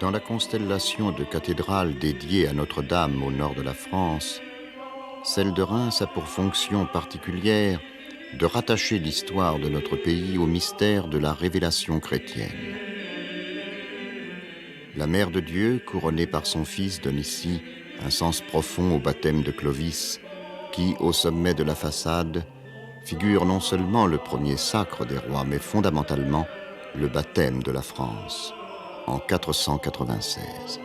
Dans la constellation de cathédrales dédiées à Notre-Dame au nord de la France, celle de Reims a pour fonction particulière de rattacher l'histoire de notre pays au mystère de la révélation chrétienne. La Mère de Dieu, couronnée par son Fils, donne ici un sens profond au baptême de Clovis, qui, au sommet de la façade, figure non seulement le premier sacre des rois, mais fondamentalement le baptême de la France, en 496.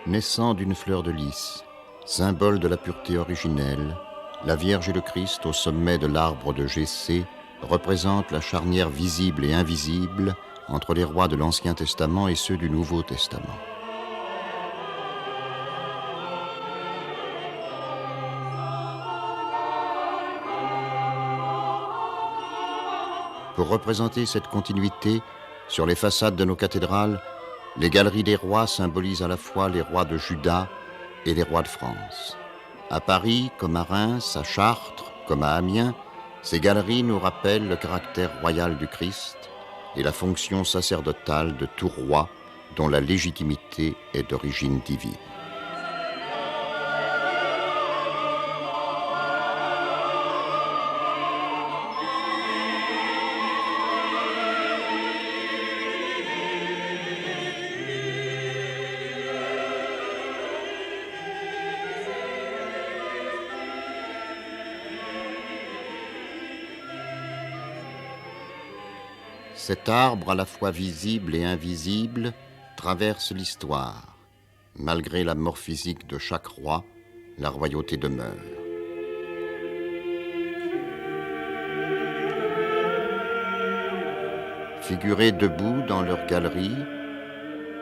Naissant d'une fleur de lys, symbole de la pureté originelle, la Vierge et le Christ au sommet de l'arbre de Jessé représentent la charnière visible et invisible entre les rois de l'Ancien Testament et ceux du Nouveau Testament. Pour représenter cette continuité, sur les façades de nos cathédrales, les galeries des rois symbolisent à la fois les rois de Juda et les rois de France. À Paris, comme à Reims, à Chartres, comme à Amiens, ces galeries nous rappellent le caractère royal du Christ et la fonction sacerdotale de tout roi dont la légitimité est d'origine divine. Cet arbre, à la fois visible et invisible, traverse l'histoire. Malgré la mort physique de chaque roi, la royauté demeure. Figurés debout dans leur galerie,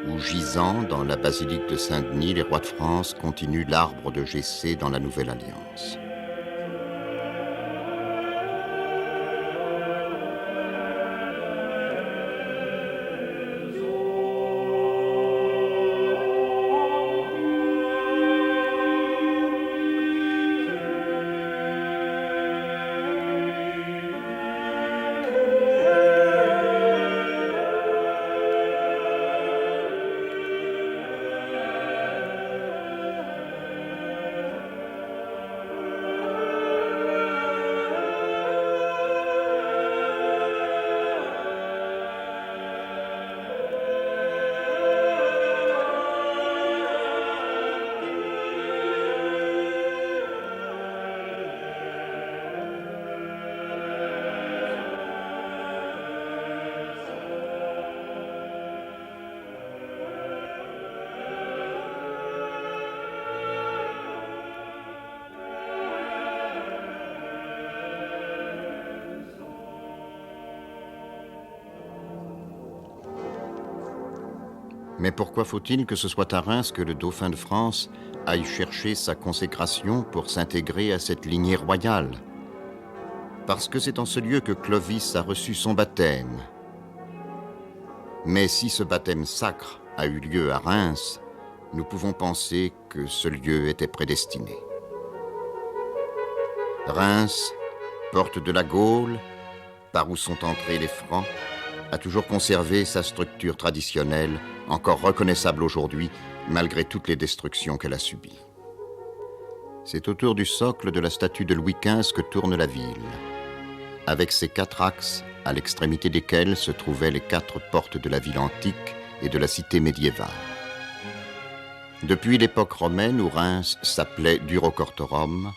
ou gisant dans la basilique de Saint-Denis, les rois de France continuent l'arbre de Jessé dans la Nouvelle Alliance. Mais pourquoi faut-il que ce soit à Reims que le dauphin de France aille chercher sa consécration pour s'intégrer à cette lignée royale? Parce que c'est en ce lieu que Clovis a reçu son baptême. Mais si ce baptême sacre a eu lieu à Reims, nous pouvons penser que ce lieu était prédestiné. Reims, porte de la Gaule, par où sont entrés les Francs, a toujours conservé sa structure traditionnelle, encore reconnaissable aujourd'hui, malgré toutes les destructions qu'elle a subies. C'est autour du socle de la statue de Louis XV que tourne la ville, avec ses 4 axes, à l'extrémité desquels se trouvaient les 4 portes de la ville antique et de la cité médiévale. Depuis l'époque romaine où Reims s'appelait Durocortorum,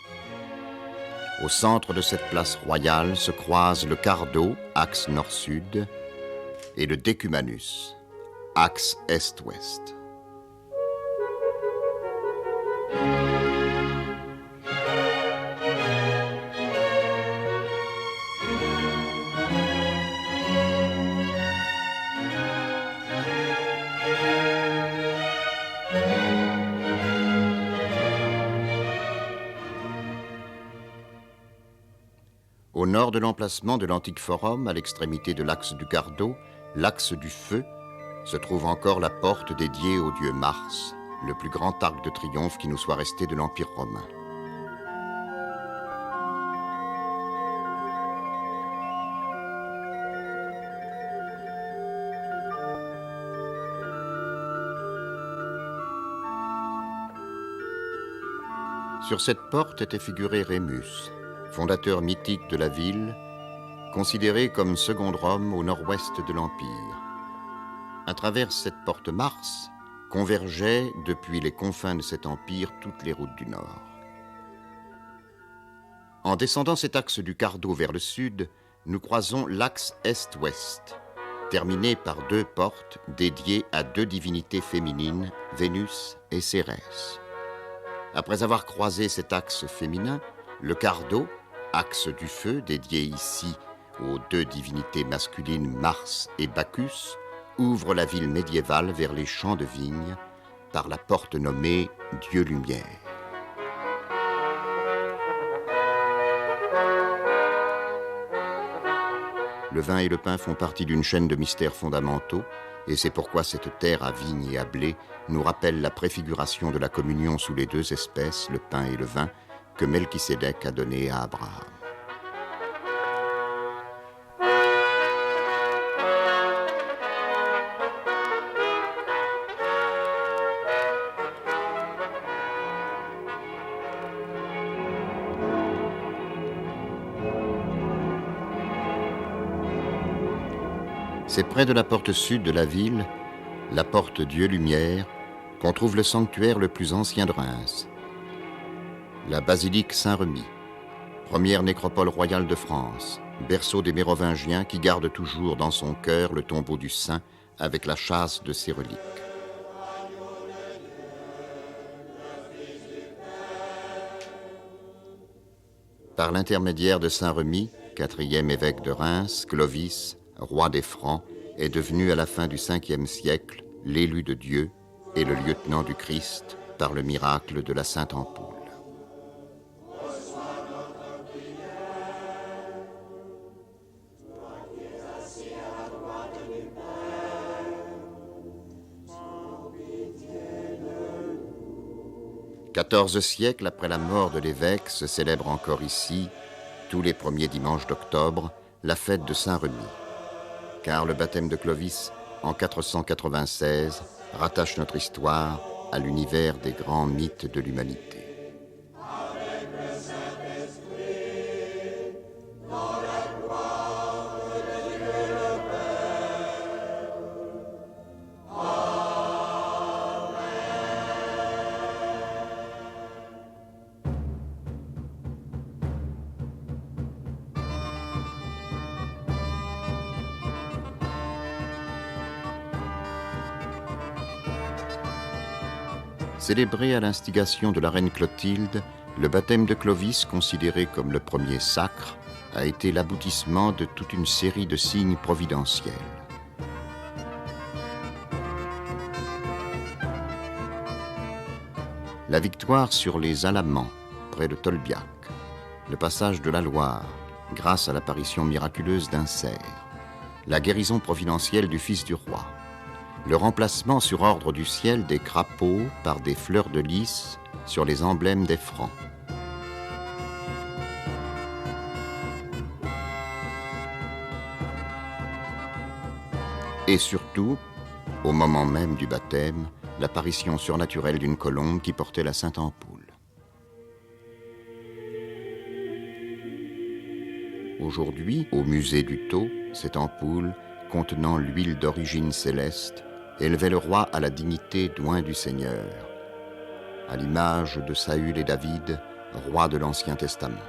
au centre de cette place royale se croisent le Cardo, axe nord-sud, et le Decumanus, axe est-ouest. Au nord de l'emplacement de l'antique forum, à l'extrémité de l'axe du Cardo, l'axe du feu, se trouve encore la porte dédiée au dieu Mars, le plus grand arc de triomphe qui nous soit resté de l'Empire romain. Sur cette porte était figuré Rémus, fondateur mythique de la ville, considéré comme second Rome au nord-ouest de l'Empire. À travers cette porte Mars convergeaient, depuis les confins de cet empire, toutes les routes du Nord. En descendant cet axe du Cardo vers le sud, nous croisons l'axe est-ouest, terminé par deux portes dédiées à deux divinités féminines, Vénus et Cérès. Après avoir croisé cet axe féminin, le Cardo, axe du feu dédié ici aux deux divinités masculines Mars et Bacchus, ouvre la ville médiévale vers les champs de vignes par la porte nommée Dieu-Lumière. Le vin et le pain font partie d'une chaîne de mystères fondamentaux, et c'est pourquoi cette terre à vignes et à blé nous rappelle la préfiguration de la communion sous les deux espèces, le pain et le vin, que Melchisédek a donné à Abraham. C'est près de la porte sud de la ville, la porte Dieu-Lumière, qu'on trouve le sanctuaire le plus ancien de Reims. La basilique Saint-Remi, première nécropole royale de France, berceau des Mérovingiens qui garde toujours dans son cœur le tombeau du saint avec la châsse de ses reliques. Par l'intermédiaire de Saint-Remi, quatrième évêque de Reims, Clovis, roi des Francs, est devenu à la fin du Ve siècle l'élu de Dieu et le lieutenant du Christ par le miracle de la Sainte Ampoule. « 14 siècles après la mort de l'évêque se célèbre encore ici, tous les premiers dimanches d'octobre, la fête de Saint-Remi. Car le baptême de Clovis, en 496, rattache notre histoire à l'univers des grands mythes de l'humanité. Célébré à l'instigation de la reine Clotilde, le baptême de Clovis, considéré comme le premier sacre, a été l'aboutissement de toute une série de signes providentiels. La victoire sur les Alamans, près de Tolbiac, le passage de la Loire, grâce à l'apparition miraculeuse d'un cerf, la guérison providentielle du fils du roi, le remplacement sur ordre du ciel des crapauds par des fleurs de lys sur les emblèmes des Francs. Et surtout, au moment même du baptême, l'apparition surnaturelle d'une colombe qui portait la Sainte Ampoule. Aujourd'hui, au musée du Tau, cette ampoule, contenant l'huile d'origine céleste, élevait le roi à la dignité d'oint du Seigneur, à l'image de Saül et David, rois de l'Ancien Testament.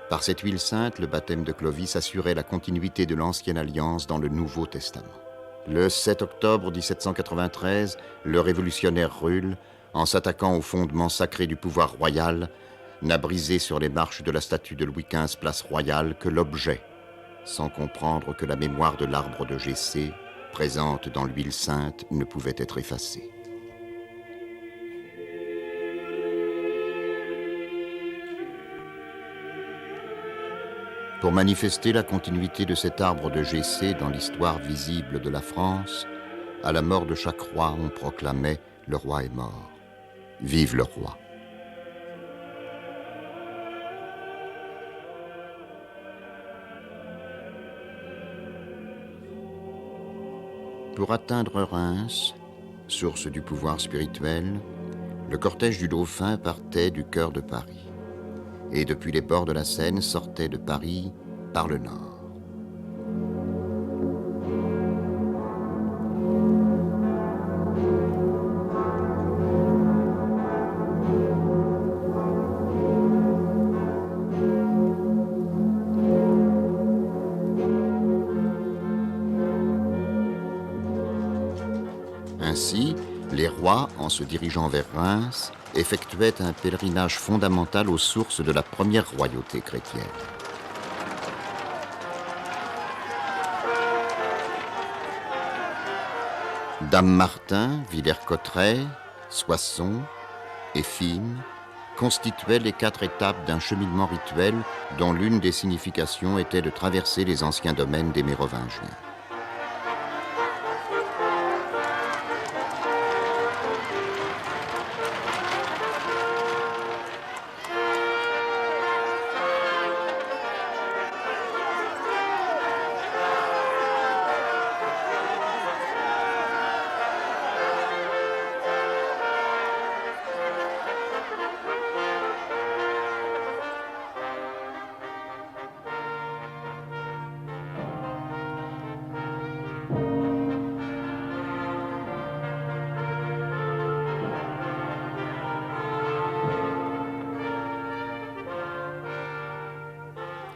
Par cette huile sainte, le baptême de Clovis assurait la continuité de l'Ancienne Alliance dans le Nouveau Testament. Le 7 octobre 1793, le révolutionnaire Ruhl, en s'attaquant aux fondements sacrés du pouvoir royal, n'a brisé sur les marches de la statue de Louis XV place Royale que l'objet, sans comprendre que la mémoire de l'arbre de Jessé, présente dans l'huile sainte, ne pouvait être effacée. Pour manifester la continuité de cet arbre de Jessé dans l'histoire visible de la France, à la mort de chaque roi, on proclamait « Le roi est mort. Vive le roi !» Pour atteindre Reims, source du pouvoir spirituel, le cortège du dauphin partait du cœur de Paris et depuis les bords de la Seine sortait de Paris par le nord. Ainsi, les rois, en se dirigeant vers Reims, effectuaient un pèlerinage fondamental aux sources de la première royauté chrétienne. Dammartin, Villers-Cotterêts, Soissons et Fismes constituaient les 4 étapes d'un cheminement rituel dont l'une des significations était de traverser les anciens domaines des Mérovingiens.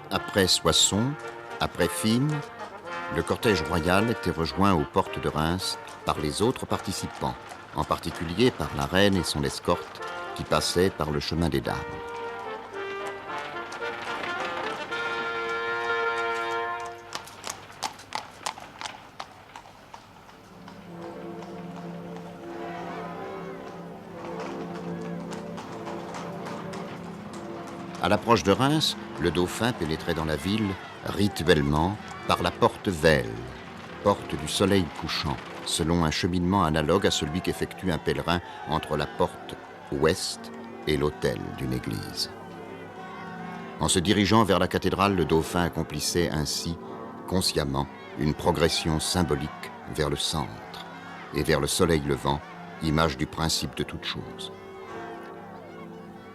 Après Soissons, après Fismes, le cortège royal était rejoint aux portes de Reims par les autres participants, en particulier par la reine et son escorte qui passaient par le chemin des Dames. À l'approche de Reims, le dauphin pénétrait dans la ville, rituellement, par la porte Vesle, porte du soleil couchant, selon un cheminement analogue à celui qu'effectue un pèlerin entre la porte ouest et l'autel d'une église. En se dirigeant vers la cathédrale, le dauphin accomplissait ainsi, consciemment, une progression symbolique vers le centre et vers le soleil levant, image du principe de toute chose.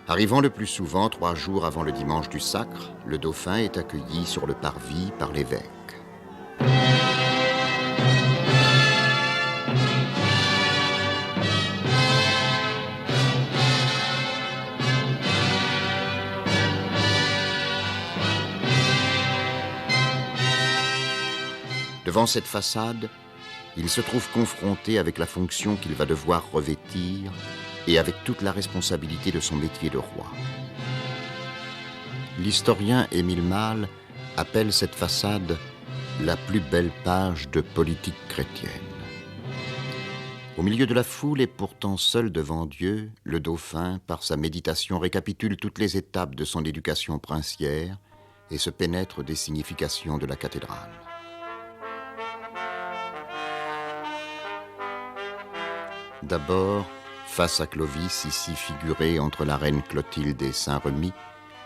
Arrivant le plus souvent 3 jours avant le dimanche du Sacre, le dauphin est accueilli sur le parvis par l'évêque. Devant cette façade, il se trouve confronté avec la fonction qu'il va devoir revêtir et avec toute la responsabilité de son métier de roi. L'historien Émile Malle appelle cette façade la plus belle page de politique chrétienne. Au milieu de la foule et pourtant seul devant Dieu, le dauphin, par sa méditation, récapitule toutes les étapes de son éducation princière et se pénètre des significations de la cathédrale. D'abord, face à Clovis, ici figuré entre la reine Clotilde et Saint-Remy,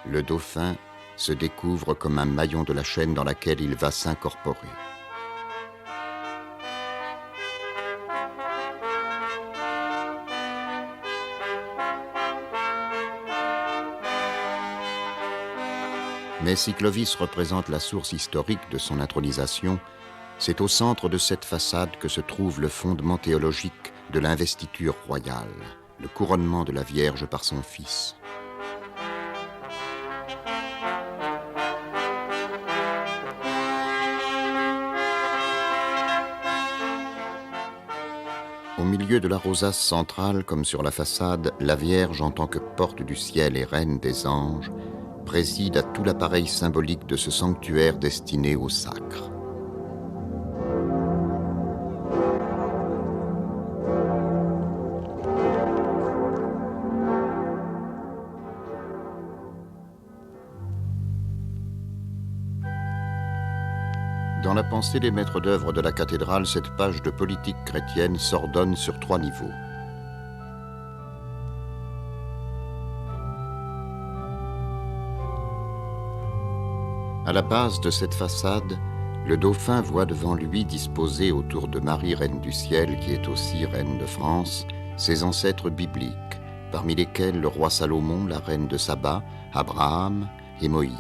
le dauphin se découvre comme un maillon de la chaîne dans laquelle il va s'incorporer. Mais si Clovis représente la source historique de son intronisation, c'est au centre de cette façade que se trouve le fondement théologique de l'investiture royale, le couronnement de la Vierge par son Fils. Au milieu de la rosace centrale, comme sur la façade, la Vierge, en tant que porte du ciel et reine des anges, préside à tout l'appareil symbolique de ce sanctuaire destiné au sacre. Dans la pensée des maîtres d'œuvre de la cathédrale, cette page de politique chrétienne s'ordonne sur 3 niveaux. À la base de cette façade, le dauphin voit devant lui disposés autour de Marie, reine du ciel, qui est aussi reine de France, ses ancêtres bibliques, parmi lesquels le roi Salomon, la reine de Saba, Abraham et Moïse.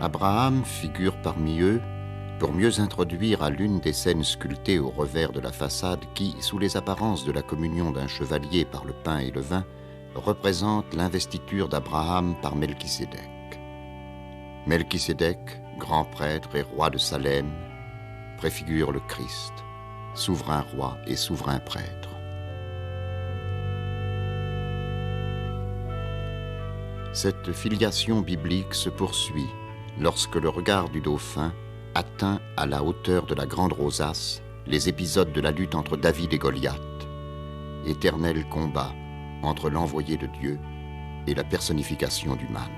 Abraham figure parmi eux pour mieux introduire à l'une des scènes sculptées au revers de la façade qui, sous les apparences de la communion d'un chevalier par le pain et le vin, représente l'investiture d'Abraham par Melchisédek. Melchisédek, grand prêtre et roi de Salem, préfigure le Christ, souverain roi et souverain prêtre. Cette filiation biblique se poursuit lorsque le regard du dauphin atteint à la hauteur de la grande rosace les épisodes de la lutte entre David et Goliath, éternel combat entre l'envoyé de Dieu et la personnification du mal.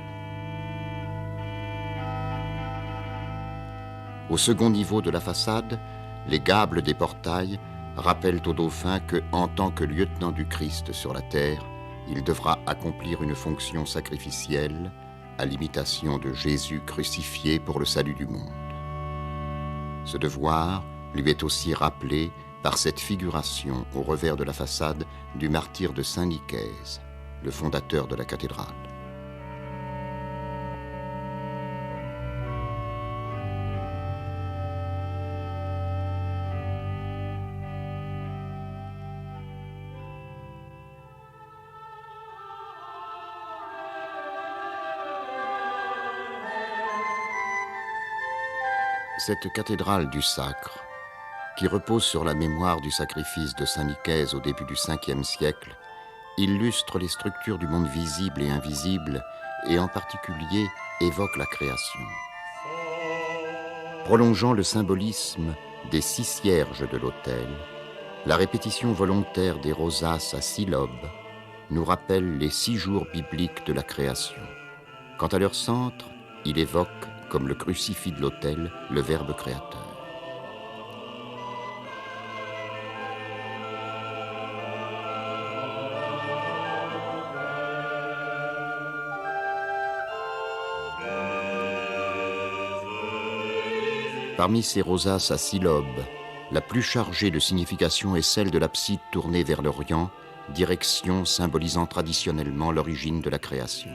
Au second niveau de la façade, les gables des portails rappellent au dauphin que, en tant que lieutenant du Christ sur la terre, il devra accomplir une fonction sacrificielle à l'imitation de Jésus crucifié pour le salut du monde. Ce devoir lui est aussi rappelé par cette figuration au revers de la façade du martyre de Saint Nicaise, le fondateur de la cathédrale. Cette cathédrale du Sacre, qui repose sur la mémoire du sacrifice de Saint Nicaise au début du Ve siècle, illustre les structures du monde visible et invisible et en particulier évoque la création. Prolongeant le symbolisme des 6 cierges de l'autel, la répétition volontaire des rosaces à 6 lobes nous rappelle les 6 jours bibliques de la création. Quant à leur centre, il évoque, comme le crucifix de l'autel, le Verbe créateur. Parmi ces rosaces à 6 lobes, la plus chargée de signification est celle de l'abside tournée vers l'Orient, direction symbolisant traditionnellement l'origine de la création.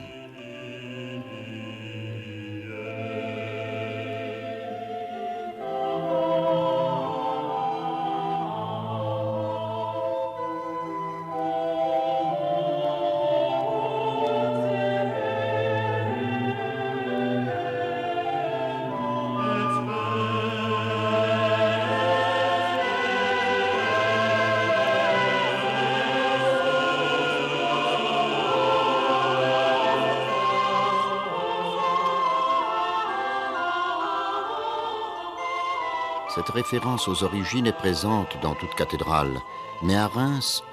Cette référence aux origines est présente dans toute cathédrale, mais à Reims,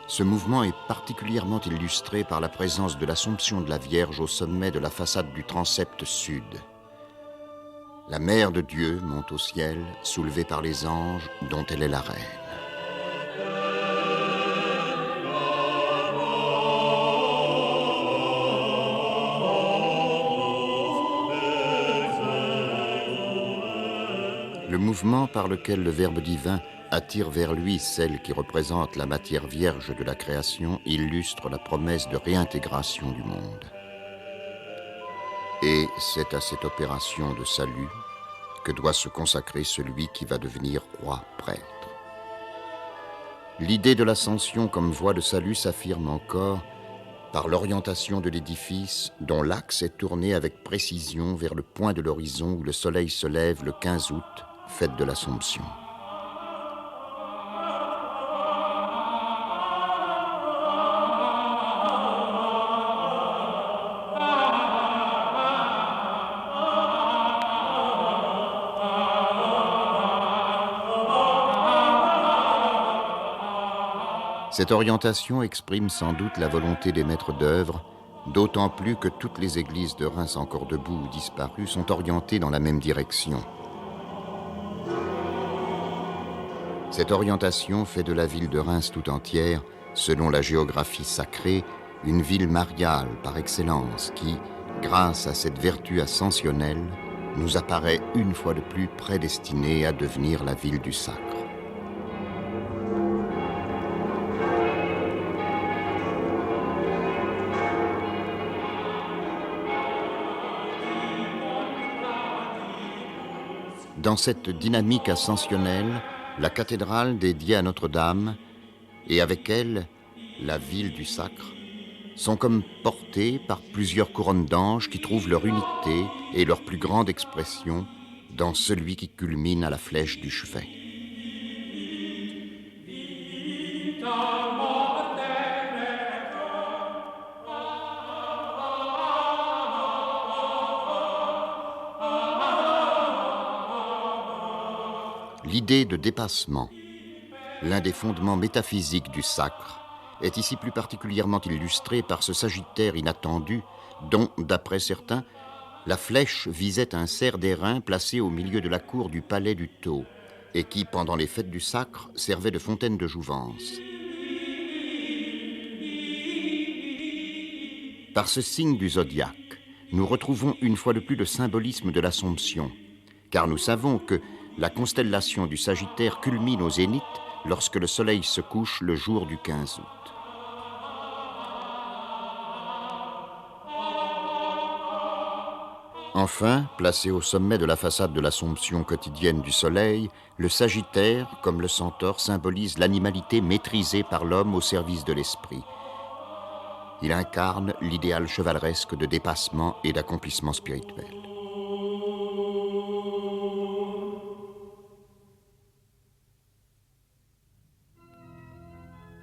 ce mouvement est particulièrement illustré par la présence de l'Assomption de la Vierge au sommet de la façade du transept sud. La Mère de Dieu monte au ciel, soulevée par les anges dont elle est la reine. Le mouvement par lequel le Verbe divin attire vers lui celle qui représente la matière vierge de la création illustre la promesse de réintégration du monde. Et c'est à cette opération de salut que doit se consacrer celui qui va devenir roi prêtre. L'idée de l'ascension comme voie de salut s'affirme encore par l'orientation de l'édifice dont l'axe est tourné avec précision vers le point de l'horizon où le soleil se lève le 15 août, fête de l'Assomption. Cette orientation exprime sans doute la volonté des maîtres d'œuvre, d'autant plus que toutes les églises de Reims encore debout ou disparues sont orientées dans la même direction. Cette orientation fait de la ville de Reims tout entière, selon la géographie sacrée, une ville mariale par excellence qui, grâce à cette vertu ascensionnelle, nous apparaît une fois de plus prédestinée à devenir la ville du sacre. Dans cette dynamique ascensionnelle, la cathédrale dédiée à Notre-Dame, et avec elle, la ville du sacre, sont comme portées par plusieurs couronnes d'anges qui trouvent leur unité et leur plus grande expression dans celui qui culmine à la flèche du chevet. L'idée de dépassement, l'un des fondements métaphysiques du sacre, est ici plus particulièrement illustrée par ce Sagittaire inattendu dont, d'après certains, la flèche visait un cerf d'airain placé au milieu de la cour du palais du Tau et qui, pendant les fêtes du sacre, servait de fontaine de jouvence. Par ce signe du zodiaque, nous retrouvons une fois de plus le symbolisme de l'Assomption, car nous savons que la constellation du Sagittaire culmine au zénith lorsque le soleil se couche le jour du 15 août. Enfin, placé au sommet de la façade de l'Assomption quotidienne du soleil, le Sagittaire, comme le centaure, symbolise l'animalité maîtrisée par l'homme au service de l'esprit. Il incarne l'idéal chevaleresque de dépassement et d'accomplissement spirituel.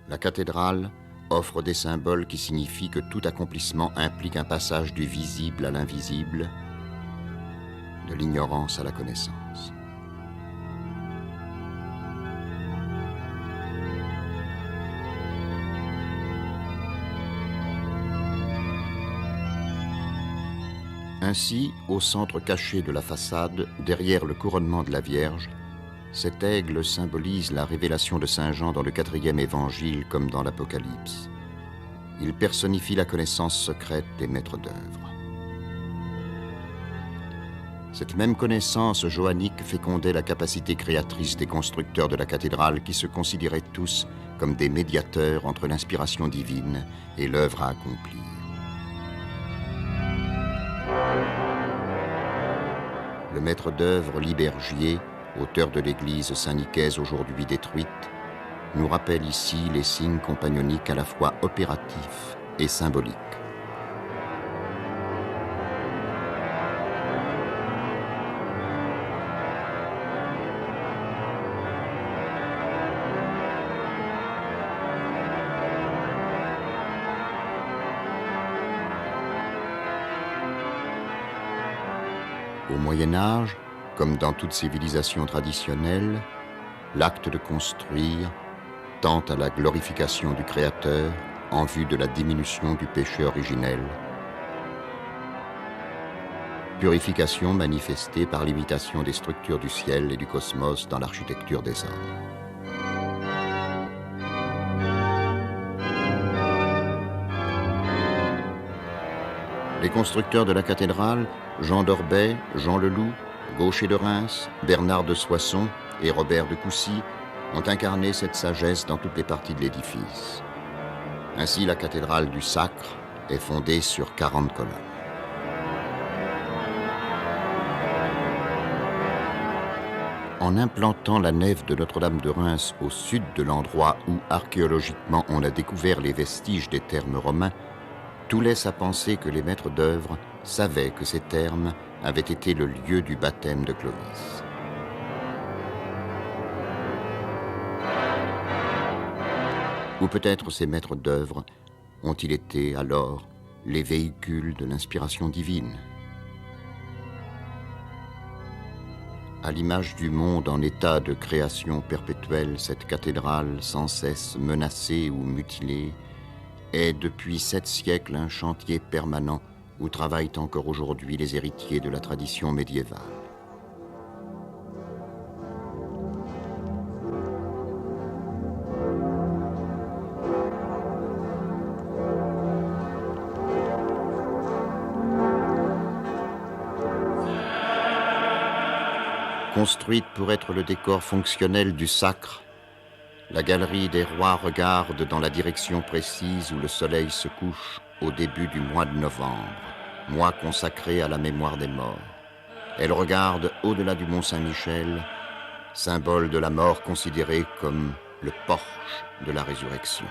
La cathédrale offre des symboles qui signifient que tout accomplissement implique un passage du visible à l'invisible, de l'ignorance à la connaissance. Ainsi, au centre caché de la façade, derrière le couronnement de la Vierge, cet aigle symbolise la révélation de Saint Jean dans le 4e évangile comme dans l'Apocalypse. Il personnifie la connaissance secrète des maîtres d'œuvre. Cette même connaissance johannique fécondait la capacité créatrice des constructeurs de la cathédrale qui se considéraient tous comme des médiateurs entre l'inspiration divine et l'œuvre à accomplir. Le maître d'œuvre Libergier, auteur de l'église Saint-Nicaise aujourd'hui détruite, nous rappelle ici les signes compagnoniques à la fois opératifs et symboliques. Au Moyen Âge, comme dans toute civilisation traditionnelle, l'acte de construire tend à la glorification du Créateur en vue de la diminution du péché originel, purification manifestée par l'imitation des structures du ciel et du cosmos dans l'architecture des hommes. Les constructeurs de la cathédrale, Jean d'Orbay, Jean Leloup, Gaucher de Reims, Bernard de Soissons et Robert de Coucy ont incarné cette sagesse dans toutes les parties de l'édifice. Ainsi, la cathédrale du Sacre est fondée sur 40 colonnes. En implantant la nef de Notre-Dame de Reims au sud de l'endroit où archéologiquement on a découvert les vestiges des thermes romains, tout laisse à penser que les maîtres d'œuvre savaient que ces thermes avaient été le lieu du baptême de Clovis. Ou peut-être ces maîtres d'œuvre ont-ils été alors les véhicules de l'inspiration divine. À l'image du monde en état de création perpétuelle, cette cathédrale sans cesse menacée ou mutilée est depuis 7 siècles un chantier permanent où travaillent encore aujourd'hui les héritiers de la tradition médiévale. Construite pour être le décor fonctionnel du sacre, la galerie des rois regarde dans la direction précise où le soleil se couche au début du mois de novembre, mois consacré à la mémoire des morts. Elle regarde au-delà du mont Saint-Michel, symbole de la mort considéré comme le porche de la résurrection.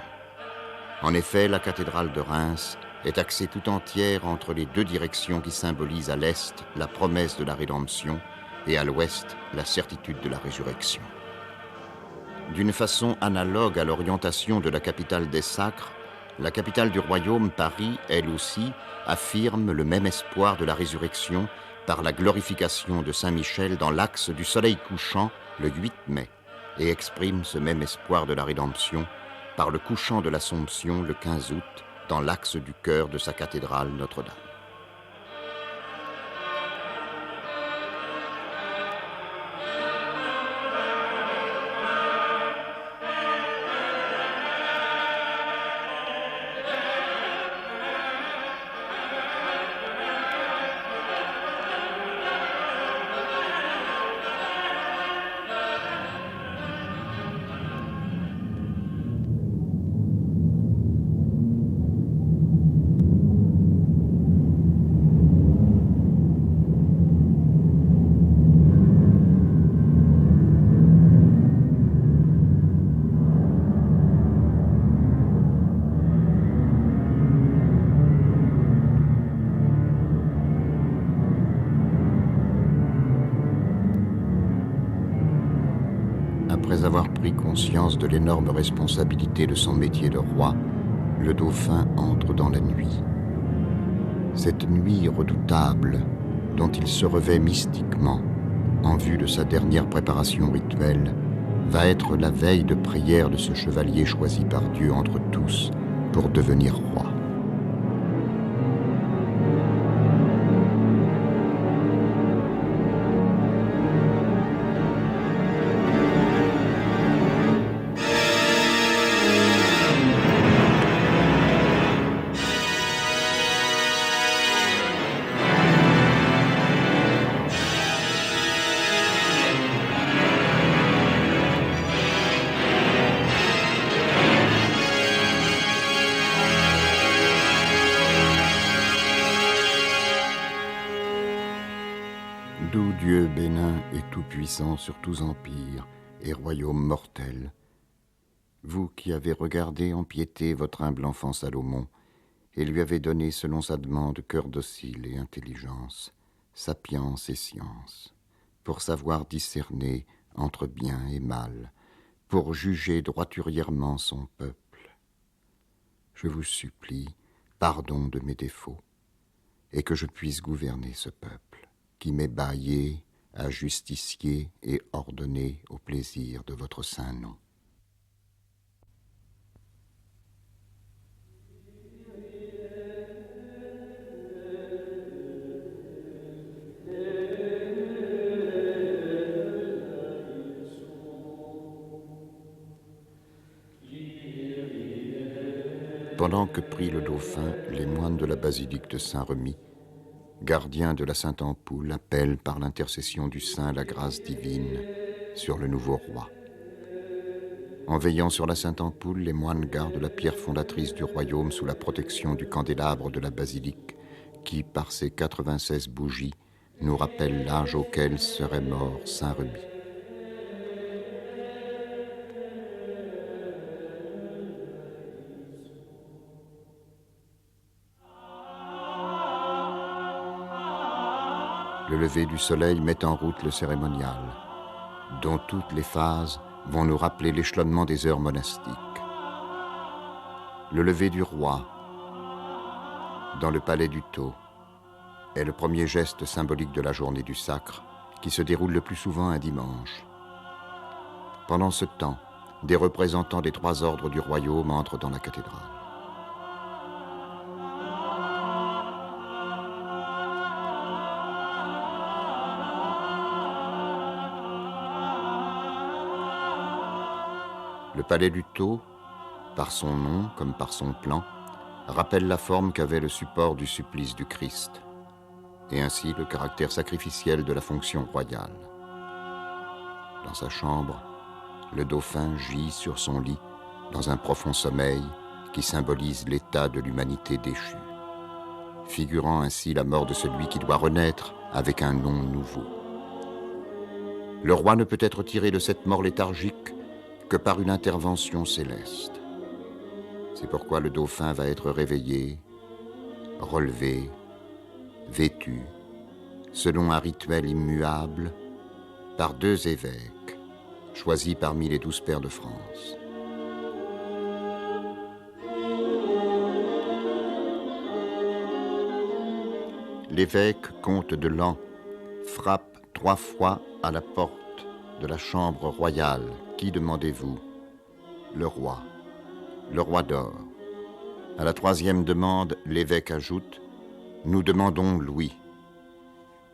En effet, la cathédrale de Reims est axée tout entière entre les deux directions qui symbolisent à l'est la promesse de la rédemption et à l'ouest la certitude de la résurrection. D'une façon analogue à l'orientation de la capitale des sacres, la capitale du royaume, Paris, elle aussi, affirme le même espoir de la résurrection par la glorification de Saint-Michel dans l'axe du soleil couchant le 8 mai et exprime ce même espoir de la rédemption par le couchant de l'Assomption le 15 août dans l'axe du chœur de sa cathédrale Notre-Dame. Après avoir pris conscience de l'énorme responsabilité de son métier de roi, le dauphin entre dans la nuit. Cette nuit redoutable, dont il se revêt mystiquement, en vue de sa dernière préparation rituelle, va être la veille de prière de ce chevalier choisi par Dieu entre tous pour devenir roi. Doux Dieu bénin et tout-puissant sur tous empires et royaumes mortels, vous qui avez regardé en piété votre humble enfant Salomon et lui avez donné selon sa demande cœur docile et intelligence, sapience et science, pour savoir discerner entre bien et mal, pour juger droiturièrement son peuple. Je vous supplie pardon de mes défauts et que je puisse gouverner ce peuple qui m'est baillé à justicier et ordonné au plaisir de votre saint nom. Pendant que prie le dauphin, les moines de la basilique de Saint-Remy, gardiens de la Sainte Ampoule, appellent par l'intercession du Saint la grâce divine sur le nouveau roi. En veillant sur la Sainte Ampoule, les moines gardent la pierre fondatrice du royaume sous la protection du candélabre de la basilique qui, par ses 96 bougies, nous rappelle l'âge auquel serait mort Saint-Remy. Le lever du soleil met en route le cérémonial, dont toutes les phases vont nous rappeler l'échelonnement des heures monastiques. Le lever du roi, dans le palais du Tau, est le premier geste symbolique de la journée du sacre, qui se déroule le plus souvent un dimanche. Pendant ce temps, des représentants des 3 ordres du royaume entrent dans la cathédrale. Le palais du Tau, par son nom comme par son plan, rappelle la forme qu'avait le support du supplice du Christ, et ainsi le caractère sacrificiel de la fonction royale. dans sa chambre, le dauphin gît sur son lit dans un profond sommeil qui symbolise l'état de l'humanité déchue, figurant ainsi la mort de celui qui doit renaître avec un nom nouveau. Le roi ne peut être tiré de cette mort léthargique que par une intervention céleste. C'est pourquoi le dauphin va être réveillé, relevé, vêtu, selon un rituel immuable, par 2 évêques, choisis parmi les 12 pairs de France. L'évêque, comte de Laon, frappe 3 fois à la porte de la chambre royale. Qui demandez-vous? Le roi d'or. À la 3e demande, l'évêque ajoute: nous demandons Louis,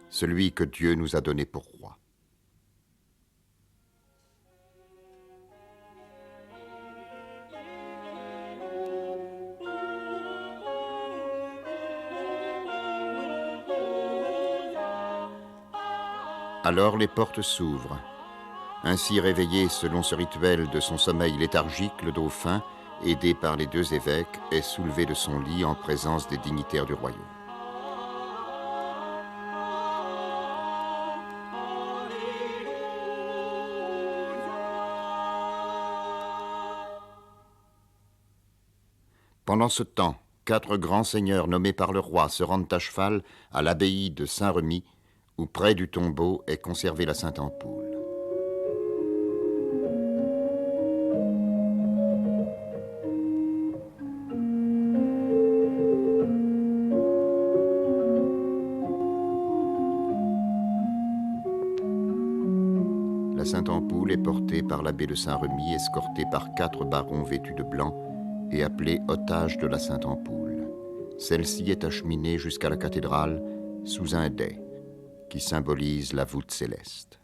celui que Dieu nous a donné pour roi. Alors les portes s'ouvrent. Ainsi réveillé selon ce rituel de son sommeil léthargique, le dauphin, aidé par les 2 évêques, est soulevé de son lit en présence des dignitaires du royaume. Pendant ce temps, 4 grands seigneurs nommés par le roi se rendent à cheval à l'abbaye de Saint-Remy, où près du tombeau est conservée la Sainte Ampoule. La Sainte Ampoule est portée par l'abbé de Saint-Remy, escorté par 4 barons vêtus de blanc et appelés otages de la Sainte Ampoule. Celle-ci est acheminée jusqu'à la cathédrale sous un dais qui symbolise la voûte céleste.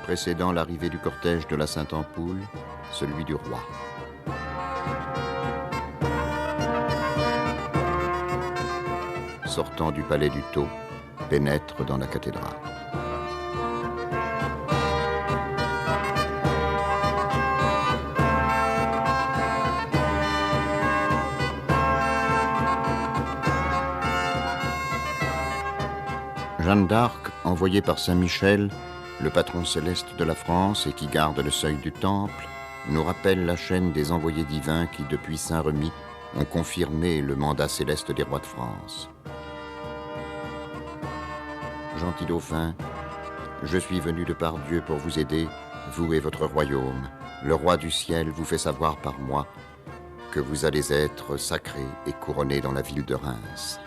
Précédant l'arrivée du cortège de la Sainte Ampoule, celui du roi. Sortant du palais du Thau, pénètre dans la cathédrale. Jeanne d'Arc, envoyée par Saint Michel, le patron céleste de la France et qui garde le seuil du temple, nous rappelle la chaîne des envoyés divins qui, depuis Saint-Remy, ont confirmé le mandat céleste des rois de France. Gentil dauphin, je suis venu de par Dieu pour vous aider, vous et votre royaume. Le roi du ciel vous fait savoir par moi que vous allez être sacré et couronné dans la ville de Reims,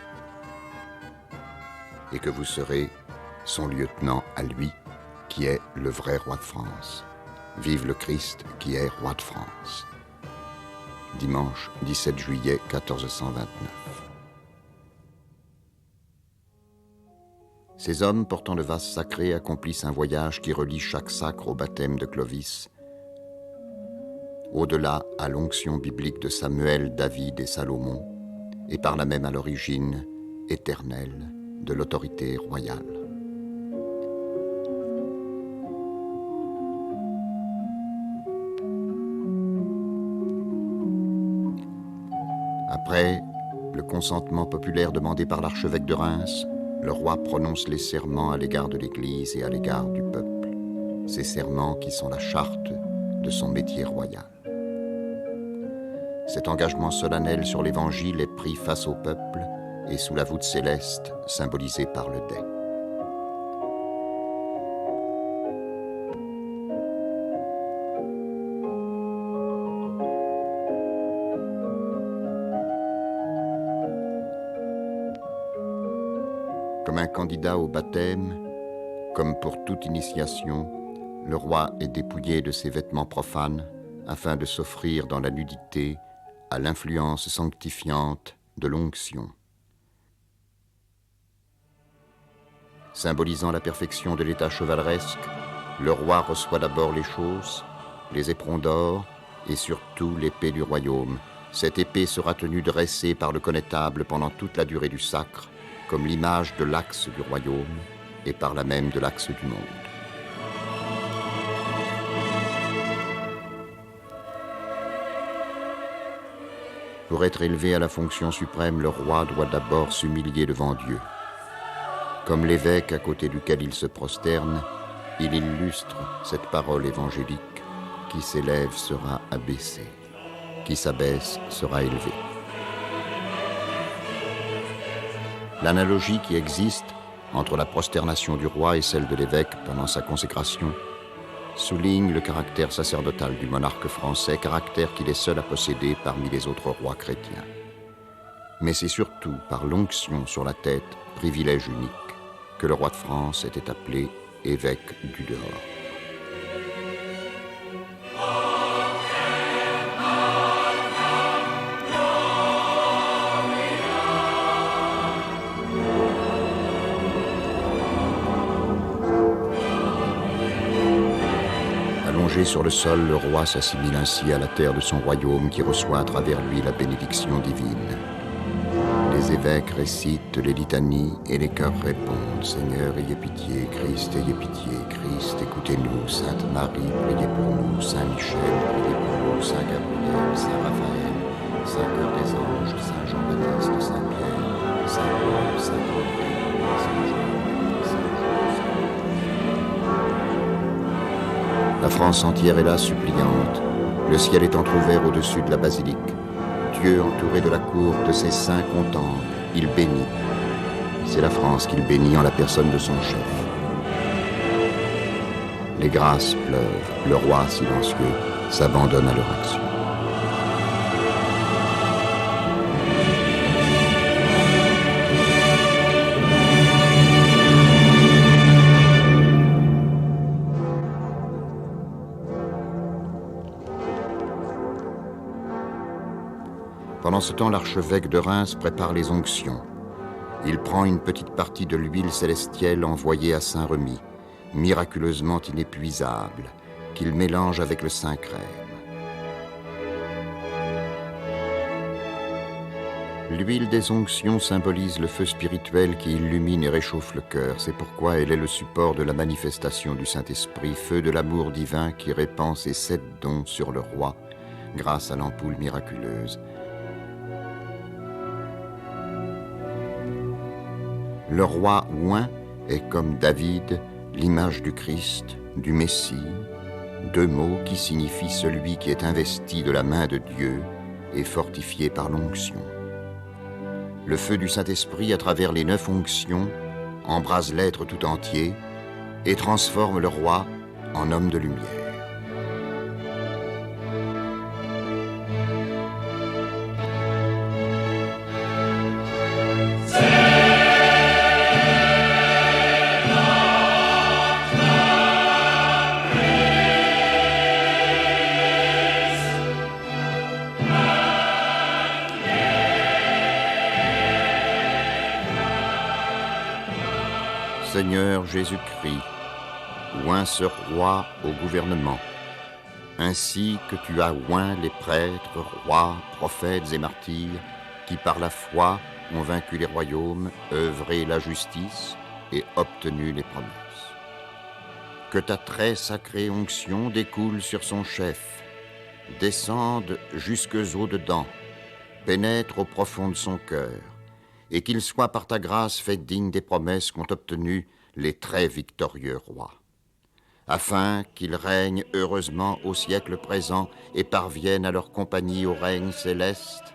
et que vous serez son lieutenant à lui, qui est le vrai roi de France. Vive le Christ qui est roi de France. Dimanche 17 juillet 1429. Ces hommes portant le vase sacré accomplissent un voyage qui relie chaque sacre au baptême de Clovis, au-delà à l'onction biblique de Samuel, David et Salomon, et par là même à l'origine éternelle de l'autorité royale. Après le consentement populaire demandé par l'archevêque de Reims, le roi prononce les serments à l'égard de l'Église et à l'égard du peuple. Ces serments qui sont la charte de son métier royal. Cet engagement solennel sur l'Évangile est pris face au peuple et sous la voûte céleste symbolisée par le dais. Comme un candidat au baptême, comme pour toute initiation, le roi est dépouillé de ses vêtements profanes afin de s'offrir dans la nudité à l'influence sanctifiante de l'onction. Symbolisant la perfection de l'état chevaleresque, le roi reçoit d'abord les chausses, les éperons d'or et surtout l'épée du royaume, cette épée sera tenue dressée par le connétable pendant toute la durée du sacre, comme l'image de l'axe du royaume et par là même de l'axe du monde. Pour être élevé à la fonction suprême, le roi doit d'abord s'humilier devant Dieu. Comme l'évêque à côté duquel il se prosterne, il illustre cette parole évangélique: qui s'élève sera abaissé, qui s'abaisse sera élevé. L'analogie qui existe entre la prosternation du roi et celle de l'évêque pendant sa consécration souligne le caractère sacerdotal du monarque français, caractère qu'il est seul à posséder parmi les autres rois chrétiens. Mais c'est surtout par l'onction sur la tête, privilège unique, que le roi de France était appelé évêque du dehors. Allongé sur le sol, le roi s'assimile ainsi à la terre de son royaume qui reçoit à travers lui la bénédiction divine. Les évêques récitent les litanies et les chœurs répondent: Seigneur, ayez pitié, Christ, ayez pitié, Christ, écoutez-nous, Sainte Marie, priez pour nous, Saint Michel, priez pour nous, Saint Gabriel, Saint Raphaël, Saint Cœur des Anges, Saint Jean-Baptiste, Saint Pierre, Saint Paul, Saint André, Saint Jean, Saint Joseph. La France entière est là suppliante. Le ciel est entrouvert au-dessus de la basilique. Dieu, entouré de la cour de ses saints, contemple, il bénit. C'est la France qu'il bénit en la personne de son chef. Les grâces pleuvent, le roi silencieux s'abandonne à leur action. Pendant ce temps, l'archevêque de Reims prépare les onctions. Il prend une petite partie de l'huile célestielle envoyée à Saint-Remy, miraculeusement inépuisable, qu'il mélange avec le Saint-Crème. L'huile des onctions symbolise le feu spirituel qui illumine et réchauffe le cœur. C'est pourquoi elle est le support de la manifestation du Saint-Esprit, feu de l'amour divin qui répand ses 7 dons sur le roi grâce à l'ampoule miraculeuse. Le roi oint est comme David, l'image du Christ, du Messie, 2 mots qui signifient celui qui est investi de la main de Dieu et fortifié par l'onction. Le feu du Saint-Esprit, à travers les 9 onctions, embrase l'être tout entier et transforme le roi en homme de lumière. Seigneur Jésus-Christ, oins ce roi au gouvernement, ainsi que tu as oint les prêtres, rois, prophètes et martyrs, qui par la foi ont vaincu les royaumes, œuvré la justice et obtenu les promesses. Que ta très sacrée onction découle sur son chef, descende jusques au-dedans, pénètre au profond de son cœur, et qu'il soit par ta grâce fait digne des promesses qu'ont obtenues les très victorieux rois, afin qu'ils règnent heureusement au siècle présent et parviennent à leur compagnie au règne céleste,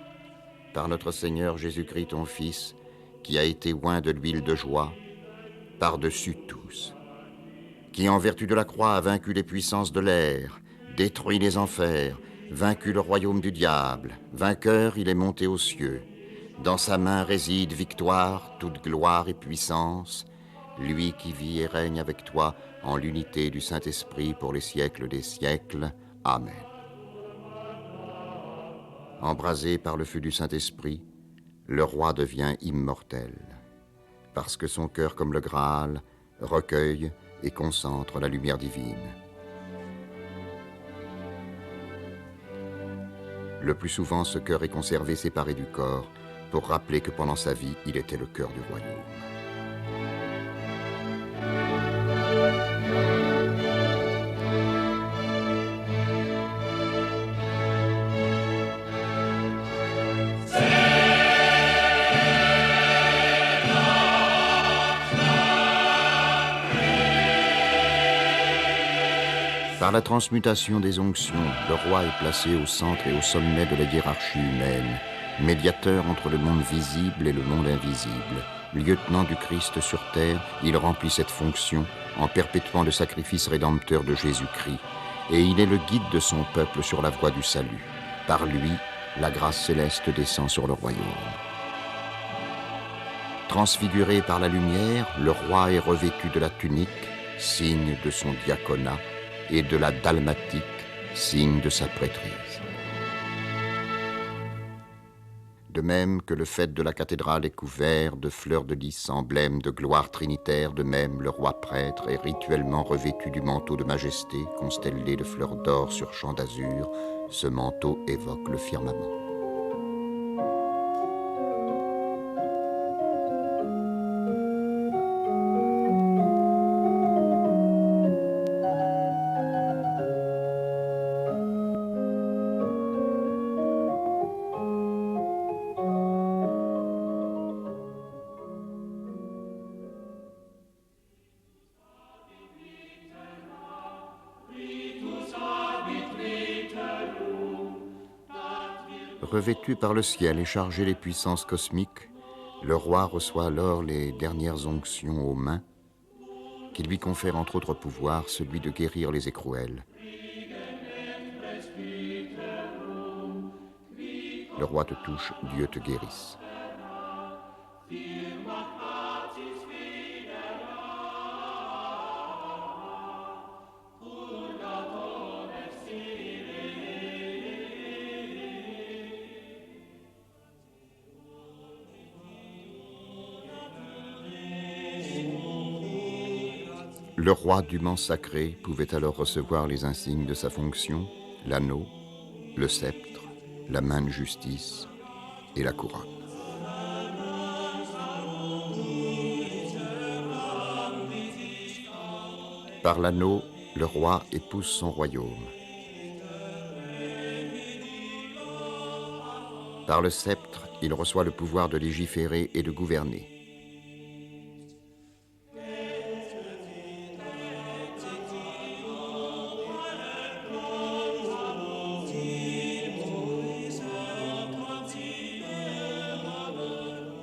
par notre Seigneur Jésus-Christ ton Fils, qui a été oint de l'huile de joie, par-dessus tous, qui en vertu de la croix a vaincu les puissances de l'air, détruit les enfers, vaincu le royaume du diable, vainqueur il est monté aux cieux. Dans sa main réside victoire, toute gloire et puissance, lui qui vit et règne avec toi en l'unité du Saint-Esprit pour les siècles des siècles. Amen. Embrasé par le feu du Saint-Esprit, le roi devient immortel, parce que son cœur, comme le Graal, recueille et concentre la lumière divine. Le plus souvent, ce cœur est conservé séparé du corps pour rappeler que pendant sa vie, il était le cœur du royaume. Par la transmutation des onctions, le roi est placé au centre et au sommet de la hiérarchie humaine, médiateur entre le monde visible et le monde invisible. Lieutenant du Christ sur terre, il remplit cette fonction en perpétuant le sacrifice rédempteur de Jésus-Christ, et il est le guide de son peuple sur la voie du salut. Par lui, la grâce céleste descend sur le royaume. Transfiguré par la lumière, le roi est revêtu de la tunique, signe de son diaconat, et de la dalmatique, signe de sa prêtrise. De même que le faîte de la cathédrale est couvert de fleurs de lys, emblème de gloire trinitaire, de même le roi prêtre est rituellement revêtu du manteau de majesté, constellé de fleurs d'or sur champ d'azur. Ce manteau évoque le firmament. Revêtu par le ciel et chargé des puissances cosmiques, le roi reçoit alors les dernières onctions aux mains qui lui confèrent entre autres pouvoirs celui de guérir les écrouelles. Le roi te touche, Dieu te guérisse. Le roi du mans sacré pouvait alors recevoir les insignes de sa fonction, l'anneau, le sceptre, la main de justice et la couronne. Par l'anneau, le roi épouse son royaume. Par le sceptre, il reçoit le pouvoir de légiférer et de gouverner.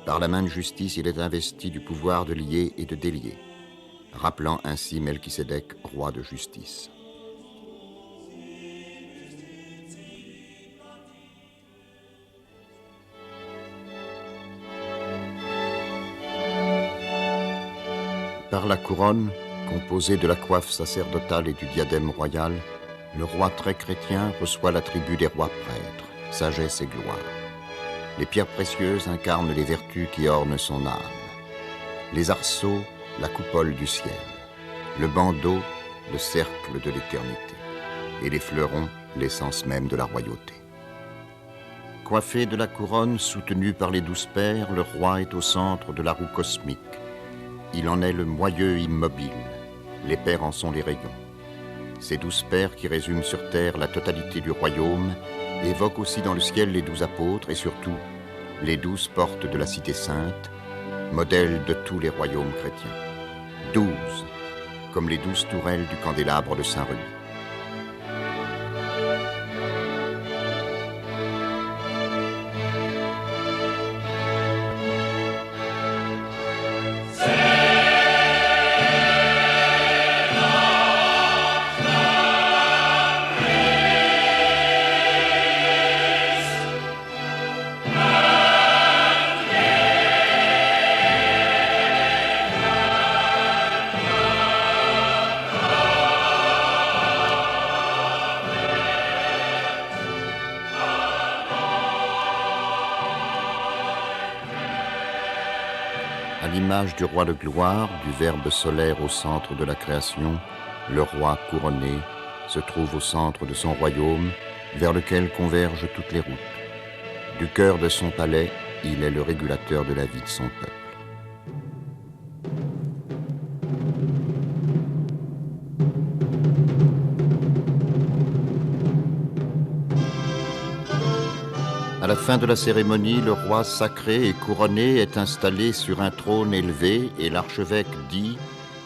Par la main de justice, il est investi du pouvoir de lier et de délier, rappelant ainsi Melchisédek, roi de justice. Par la couronne, composée de la coiffe sacerdotale et du diadème royal, le roi très chrétien reçoit l'attribut des rois prêtres, sagesse et gloire. Les pierres précieuses incarnent les vertus qui ornent son âme. Les arceaux, la coupole du ciel. Le bandeau, le cercle de l'éternité. Et les fleurons, l'essence même de la royauté. Coiffé de la couronne, soutenu par les 12 pairs, le roi est au centre de la roue cosmique. Il en est le moyeu immobile. Les pairs en sont les rayons. Ces 12 pairs qui résument sur terre la totalité du royaume évoquent aussi dans le ciel les 12 apôtres et surtout les 12 portes de la cité sainte, modèle de tous les royaumes chrétiens. 12, comme les 12 tourelles du candélabre de Saint-Remi. À l'image du roi de gloire, du Verbe solaire au centre de la création, le roi couronné se trouve au centre de son royaume, vers lequel convergent toutes les routes. Du cœur de son palais, il est le régulateur de la vie de son peuple. À la fin de la cérémonie, le roi sacré et couronné est installé sur un trône élevé et l'archevêque dit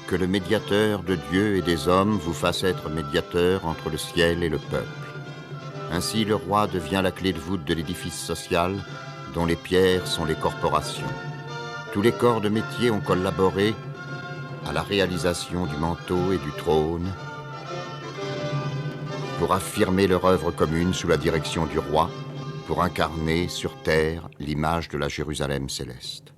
que le médiateur de Dieu et des hommes vous fasse être médiateur entre le ciel et le peuple. Ainsi, le roi devient la clé de voûte de l'édifice social dont les pierres sont les corporations. Tous les corps de métier ont collaboré à la réalisation du manteau et du trône pour affirmer leur œuvre commune sous la direction du roi, pour incarner sur terre l'image de la Jérusalem céleste.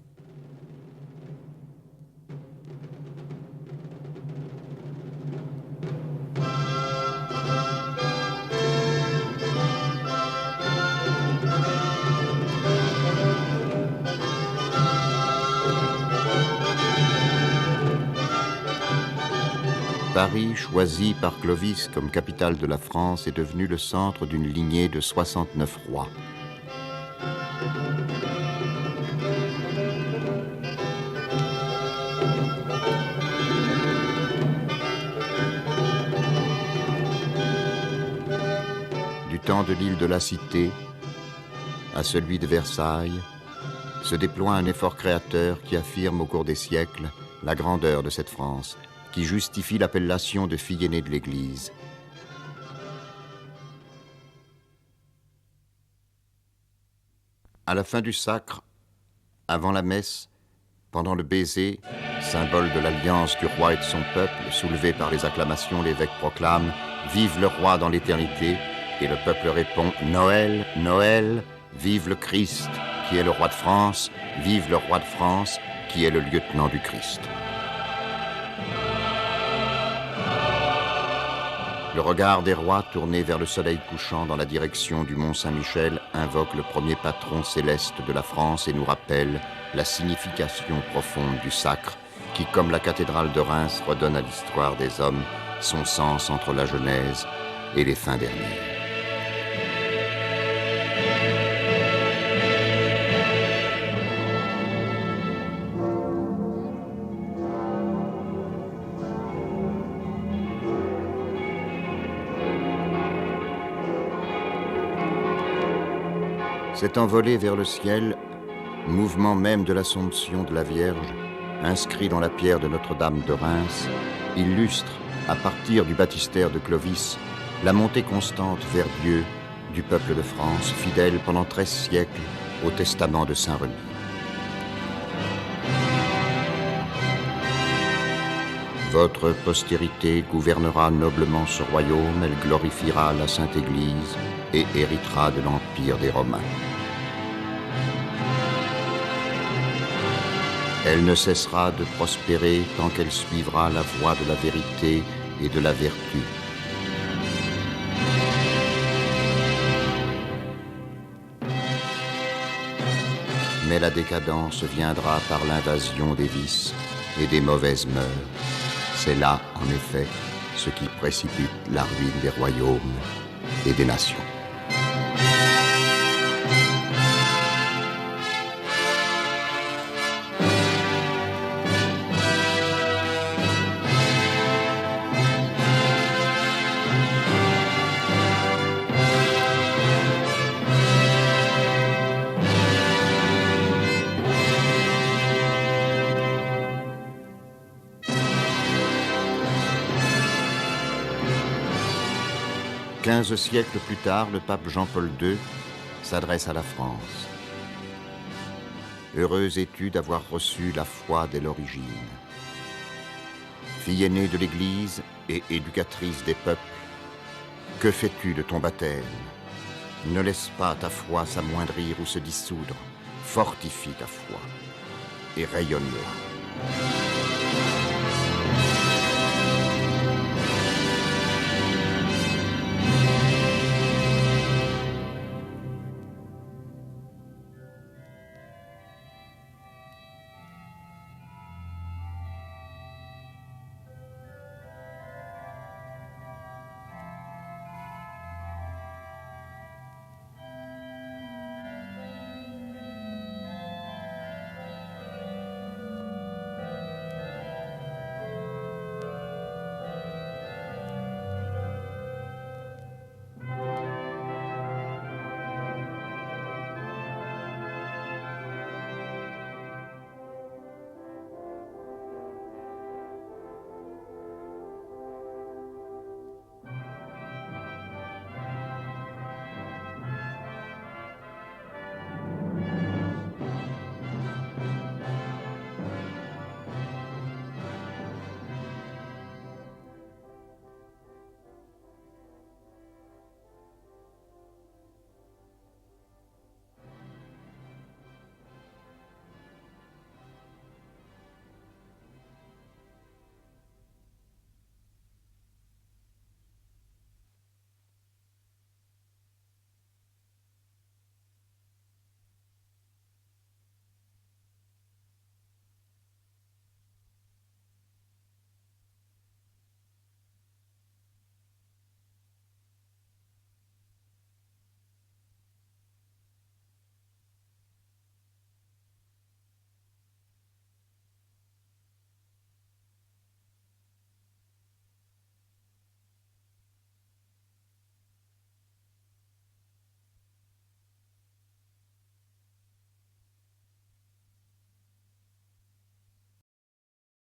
Paris, choisi par Clovis comme capitale de la France, est devenu le centre d'une lignée de 69 rois. Du temps de l'île de la Cité à celui de Versailles, se déploie un effort créateur qui affirme au cours des siècles la grandeur de cette France, qui justifie l'appellation de fille aînée de l'Église. À la fin du sacre, avant la messe, pendant le baiser, symbole de l'alliance du roi et de son peuple, soulevé par les acclamations, l'évêque proclame « Vive le roi dans l'éternité » et le peuple répond « Noël, Noël, vive le Christ, qui est le roi de France, vive le roi de France, qui est le lieutenant du Christ ». Le regard des rois tourné vers le soleil couchant dans la direction du mont Saint-Michel invoque le premier patron céleste de la France et nous rappelle la signification profonde du sacre qui, comme la cathédrale de Reims, redonne à l'histoire des hommes son sens entre la Genèse et les fins dernières. Cet envolé vers le ciel, mouvement même de l'Assomption de la Vierge, inscrit dans la pierre de Notre-Dame de Reims, illustre, à partir du baptistère de Clovis, la montée constante vers Dieu du peuple de France, fidèle pendant 13 siècles au testament de Saint Remi. Votre postérité gouvernera noblement ce royaume, elle glorifiera la Sainte Église et héritera de l'empire des Romains. Elle ne cessera de prospérer tant qu'elle suivra la voie de la vérité et de la vertu. Mais la décadence viendra par l'invasion des vices et des mauvaises mœurs. C'est là, en effet, ce qui précipite la ruine des royaumes et des nations. Quinze siècles plus tard, le pape Jean-Paul II s'adresse à la France. Heureuse es-tu d'avoir reçu la foi dès l'origine. Fille aînée de l'Église et éducatrice des peuples, que fais-tu de ton baptême? Ne laisse pas ta foi s'amoindrir ou se dissoudre. Fortifie ta foi et rayonne-la.